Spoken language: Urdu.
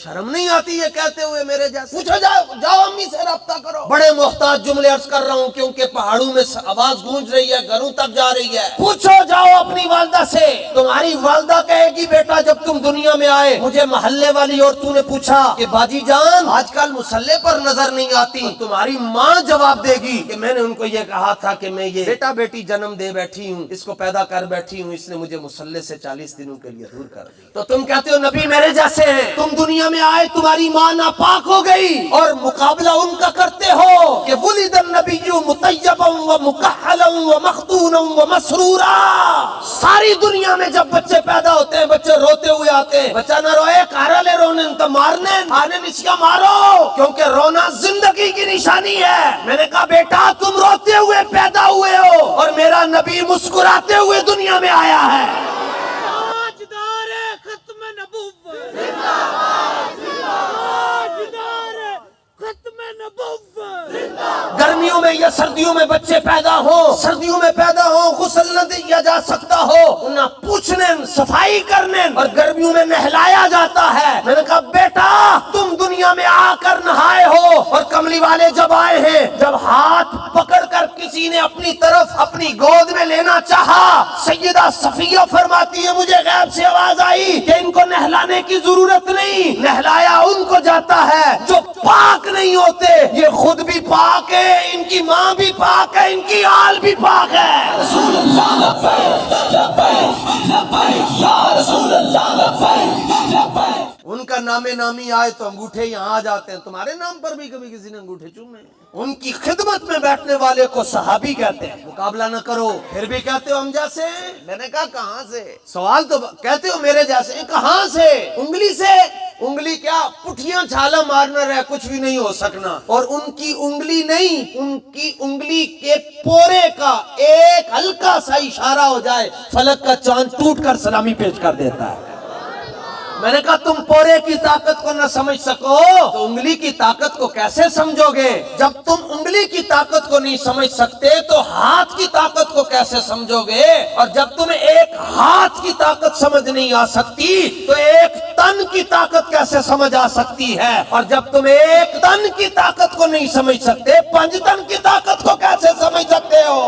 شرم نہیں آتی یہ کہتے ہوئے میرے جیسے؟ پوچھو جاؤ امی سے رابطہ کرو۔ بڑے محتاج جملے عرض کر رہا ہوں کیونکہ پہاڑوں میں آواز گونج رہی ہے، گھروں تک جا رہی ہے۔ پوچھو جاؤ اپنی والدہ سے، تمہاری والدہ کہے گی بیٹا جب تم دنیا میں آئے مجھے محلے والی عورتوں نے پوچھا کہ باجی جان آج کل مصلے پر نظر نہیں آتی، تمہاری ماں جواب دے گی کہ میں نے ان کو یہ کہا تھا کہ میں یہ بیٹا بیٹی جنم دے بیٹھی ہوں، اس کو پیدا کر بیٹھی ہوں، اس نے مجھے مصلے سے 40 دنوں کے لیے دور کر دی۔ تو تم کہتے ہو نبی میرے جیسے ہیں، تم دنیا میں آئے تمہاری ماں ناپاک ہو گئی اور مقابلہ ان کا کرتے ہو کہ ولد النبی مطیبا و مکحلا و مختونا و مسرورا۔ ساری دنیا میں جب بچے پیدا ہوتے ہیں بچے روتے ہوئے آتے ہیں، بچہ نہ روئے کارا لے رونے تو مارنے آنے نسیا مارو، کیونکہ رونا زندگی کی نشانی ہے۔ میں نے کہا بیٹا تم روتے ہوئے پیدا ہوئے ہو اور میرا نبی مسکراتے ہوئے دنیا میں آیا ہے۔ گرمیوں میں یا سردیوں میں بچے پیدا ہوں، سردیوں میں پیدا ہوں غسل نہ دیا جا سکتا ہو، نہ پوچھنے صفائی کرنے، اور گرمیوں میں نہلایا جاتا ہے۔ میں نے کہا بیٹا تم دنیا میں آ کر نہائے ہو، اور کملی والے جب آئے ہیں جب ہاتھ پکڑ کر کسی نے اپنی طرف اپنی گود میں لینا چاہا، سیدہ صفیہ فرماتی ہے مجھے غیب سے آواز آئی کہ ان کو نہلانے کی ضرورت نہیں، نہلایا ان کو جاتا ہے جو پاک نہیں ہوتے۔ یہ خود بھی پاک ہے، ان کی ماں بھی پاک ہے، ان کی آل بھی پاک ہے۔ رسول اللہ لبیک لبیک لبیک یا رسول اللہ لبیک لبیک۔ ان کا نام نامی آئے تو انگوٹھے یہاں آ جاتے ہیں، تمہارے نام پر بھی کبھی کسی نے انگوٹھے چومے؟ ان کی خدمت میں بیٹھنے والے کو صحابی کہتے ہیں۔ مقابلہ نہ کرو، پھر بھی کہتے ہو ہم جیسے ہیں۔ میں نے کہا کہاں سے؟ سوال تو کہتے ہو میرے جیسے ہیں، کہاں سے؟ انگلی سے؟ انگلی کیا پٹھیاں چھالا مارنا رہے کچھ بھی نہیں ہو سکنا، اور ان کی انگلی نہیں، ان کی انگلی کے پورے کا ایک ہلکا سا اشارہ ہو جائے فلک کا چاند ٹوٹ کر سلامی پیش کر دیتا ہے۔ میں نے کہا تم پورے کی طاقت کو نہ سمجھ سکو تو انگلی کی طاقت کو کیسے سمجھو گے؟ جب تم انگلی کی طاقت کو نہیں سمجھ سکتے تو ہاتھ کی طاقت کو کیسے سمجھو گے؟ اور جب تمہیں ایک ہاتھ کی طاقت سمجھ نہیں آ سکتی تو ایک تن کی طاقت کیسے سمجھ آ سکتی ہے؟ اور جب تم ایک تن کی طاقت کو نہیں سمجھ سکتے 5 تن کی طاقت کو کیسے سمجھ سکتے ہو؟